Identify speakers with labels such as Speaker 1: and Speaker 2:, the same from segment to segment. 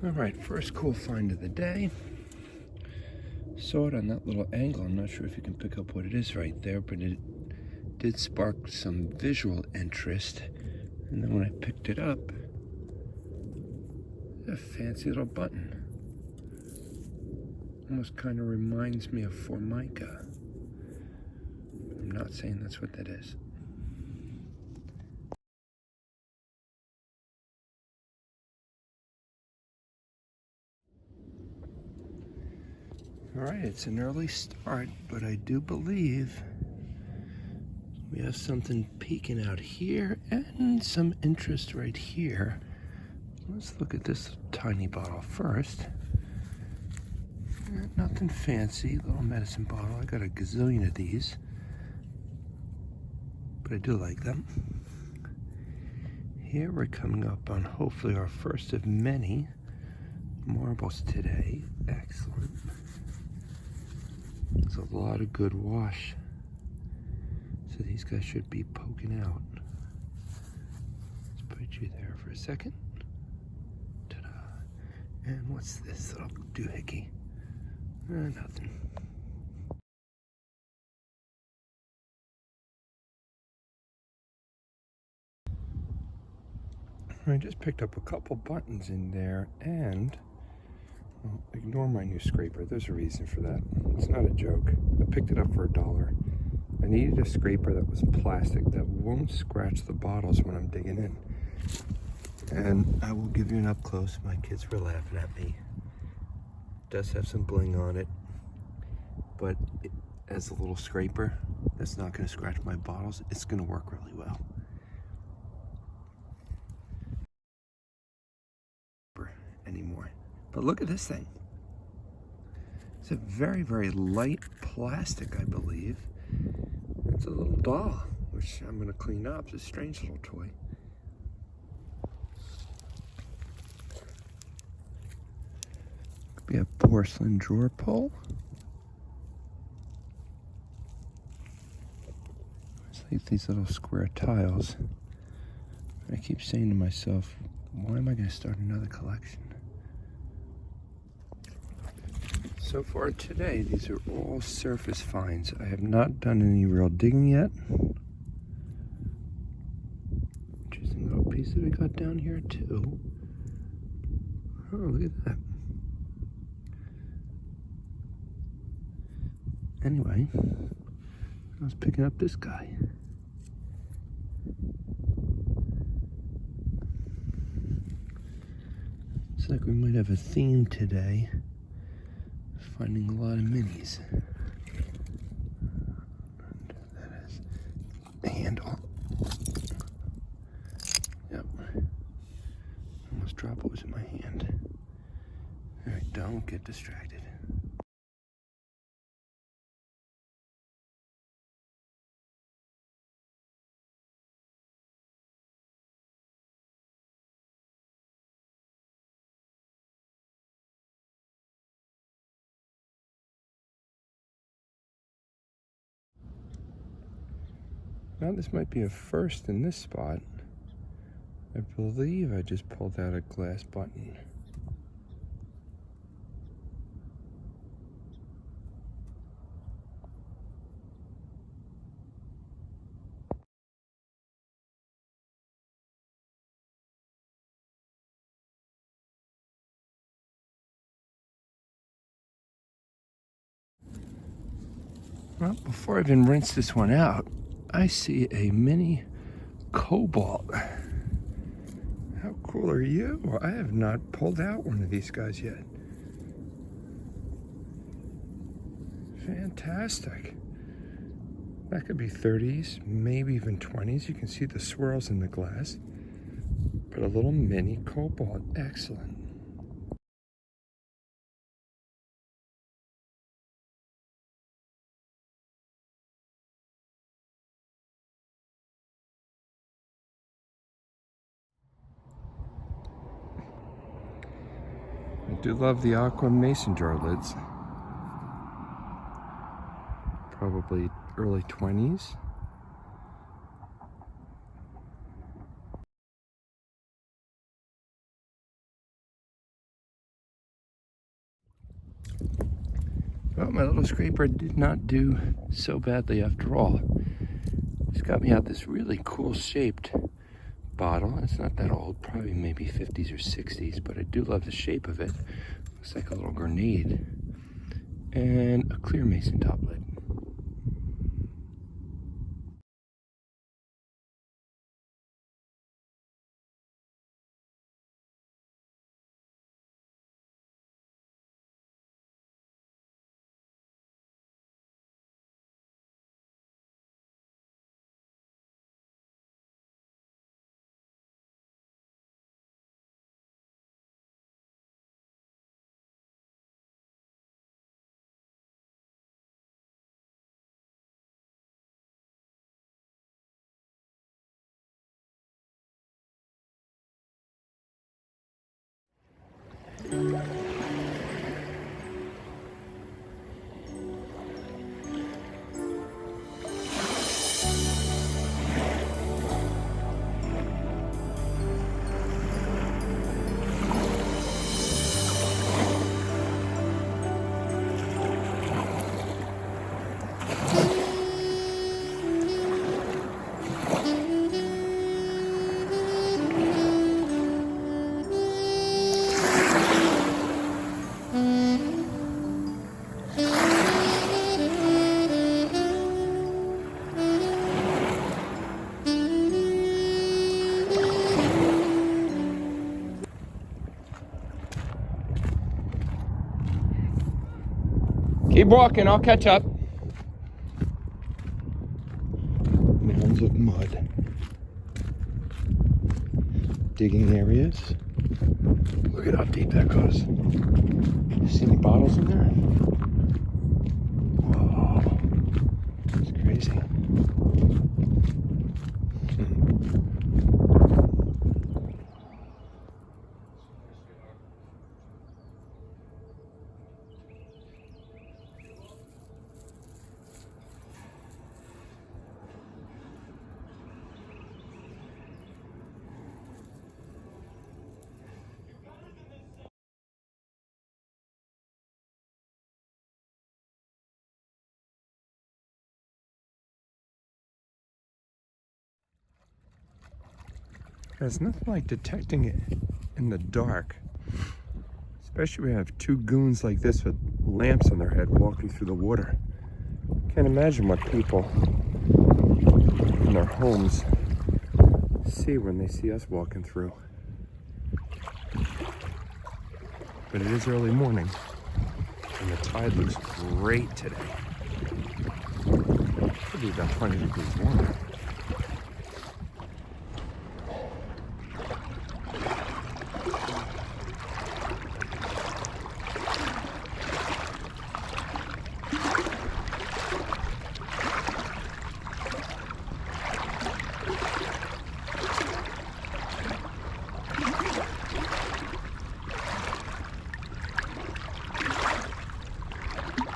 Speaker 1: All right, first cool find of the day. Saw it on that little angle. I'm not sure if you can pick up what it is right there, but it did spark some visual interest. And then when I picked it up, a fancy little button. Almost kind of reminds me of Formica. I'm not saying that's what that is. All right, it's an early start, but I do believe we have something peeking out here and some interest right here. Let's look at this tiny bottle first. Nothing fancy, little medicine bottle. I got a gazillion of these, but I do like them. Here we're coming up on hopefully our first of many marbles today. Excellent. There's a lot of good wash, so these guys should be poking out. Let's put you there for a second. Ta-da. And what's this little doohickey? Nothing. I just picked up a couple buttons in there, and well, ignore my new scraper. There's a reason for that. It's not a joke. I picked it up for $1. I needed a scraper that was plastic that won't scratch the bottles when I'm digging in. And I will give you an up close. My kids were laughing at me. It does have some bling on it, but as a little scraper that's not going to scratch my bottles, it's going to work really well. Anymore. But look at this thing. It's a very, very light plastic, I believe. It's a little doll, which I'm going to clean up. It's a strange little toy. Could be a porcelain drawer pull. It's like these little square tiles. I keep saying to myself, why am I going to start another collection? So far today, these are all surface finds. I have not done any real digging yet. Interesting little piece that we got down here too. Oh, look at that. Anyway, I was picking up this guy. Looks like we might have a theme today. Finding a lot of minis. That is the handle. Yep. Almost dropped what was in my hand. Alright, don't get distracted. Now this might be a first in this spot. I believe I just pulled out a glass button. Well, before I even rinse this one out, I see a mini cobalt. How cool are you? I have not pulled out one of these guys yet. Fantastic. That could be 30s, maybe even 20s. You can see the swirls in the glass. But a little mini cobalt, excellent. I do love the aqua mason jar lids. Probably early 20s. Well, my little scraper did not do so badly after all. It's got me out this really cool shaped bottle. It's not that old, probably maybe 50s or 60s, but I do love the shape of it. Looks like a little grenade. And a clear mason top lid. Keep walking, I'll catch up. Mounds of mud. Digging areas. Look at how deep that goes. See any bottles in there? Whoa. It's crazy. There's nothing like detecting it in the dark. Especially when we have two goons like this with lamps on their head walking through the water. Can't imagine what people in their homes see when they see us walking through. But it is early morning and the tide looks great today. Could be about 20 degrees warmer.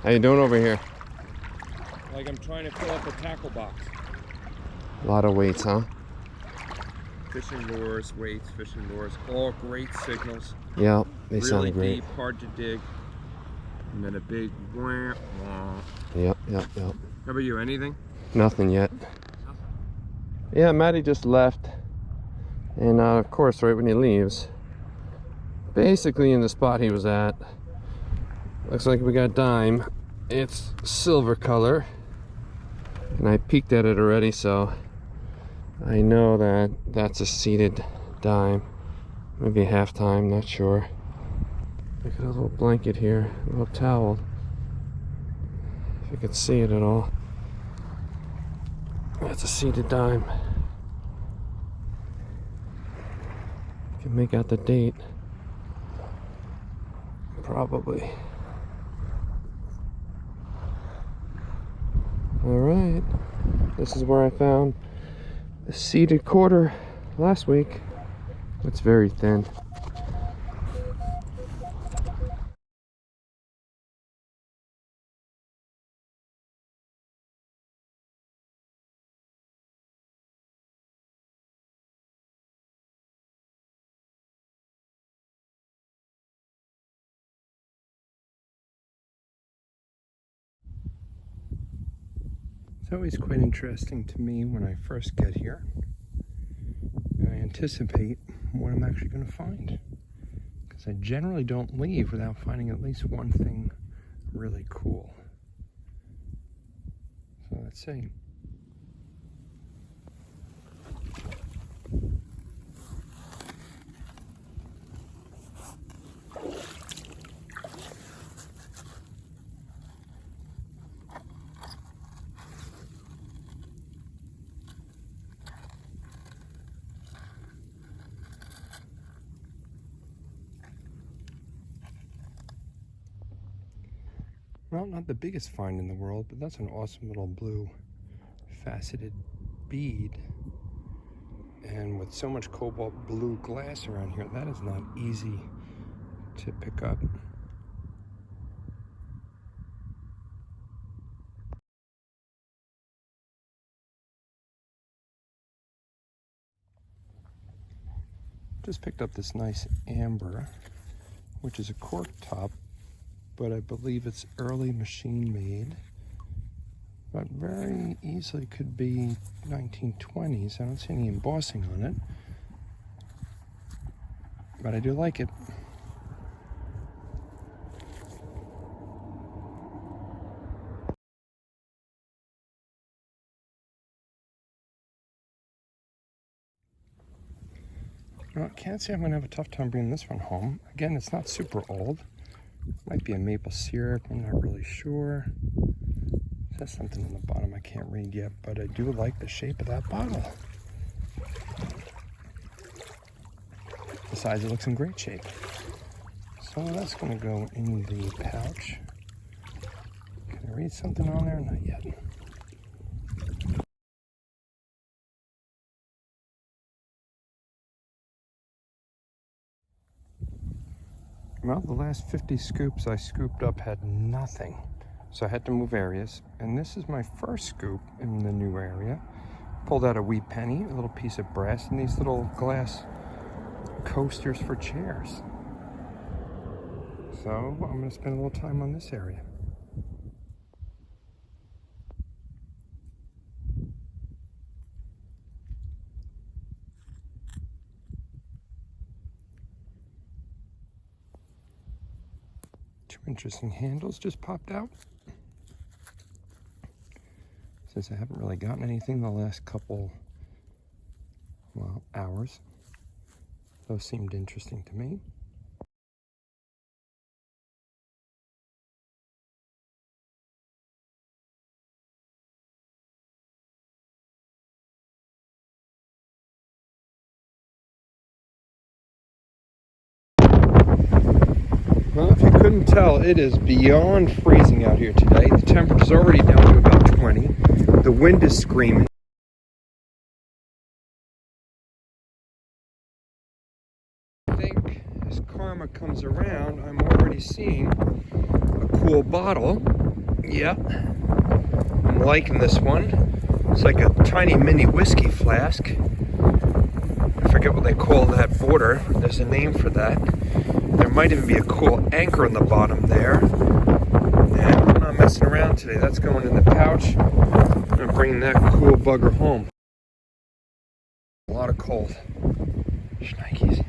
Speaker 2: How you doing over here?
Speaker 1: Like I'm trying to fill up a tackle box.
Speaker 2: A lot of weights, huh?
Speaker 1: Fishing lures, weights, fishing lures, all great signals.
Speaker 2: Yeah, they
Speaker 1: really
Speaker 2: sound great.
Speaker 1: Deep, hard to dig. And then a big wah, wah.
Speaker 2: Yep.
Speaker 1: How about you, anything?
Speaker 2: Nothing yet. Yeah, Maddie just left. And of course, right when he leaves, basically in the spot he was at, looks like we got dime. It's silver color. And I peeked at it already, so I know that that's a seeded dime. Maybe half time, not sure. Look at a little blanket here, a little towel. If you can see it at all. That's a seeded dime. You can make out the date. Probably. Alright. This is where I found the seeded quarter last week. It's very thin.
Speaker 1: It's always quite interesting to me when I first get here. I anticipate what I'm actually going to find, because I generally don't leave without finding at least one thing really cool. So let's see. Well, not the biggest find in the world, but that's an awesome little blue faceted bead. And with so much cobalt blue glass around here, that is not easy to pick up. Just picked up this nice amber, which is a cork top, but I believe it's early machine made, but very easily could be 1920s. I don't see any embossing on it, but I do like it. Well, I can't say I'm going to have a tough time bringing this one home. Again, it's not super old. Might be a maple syrup, I'm not really sure. There's something on the bottom I can't read yet, but I do like the shape of that bottle. Besides, it looks in great shape. So that's going to go in the pouch. Can I read something on there? Not yet. Well, the last 50 scoops I scooped up had nothing, so I had to move areas. And this is my first scoop in the new area. Pulled out a wee penny, a little piece of brass, and these little glass coasters for chairs. So I'm going to spend a little time on this area. Two interesting handles just popped out. Since I haven't really gotten anything the last couple, well, hours. Those seemed interesting to me. Well, if you couldn't tell, it is beyond freezing out here today. The temperature's already down to about 20. The wind is screaming. I think as karma comes around, I'm already seeing a cool bottle. Yeah, I'm liking this one. It's like a tiny mini whiskey flask. I forget what they call that border. There's a name for that. There might even be a cool anchor on the bottom there. And I'm not messing around today. That's going in the pouch. I'm bringing that cool bugger home. A lot of cold. Shnikes.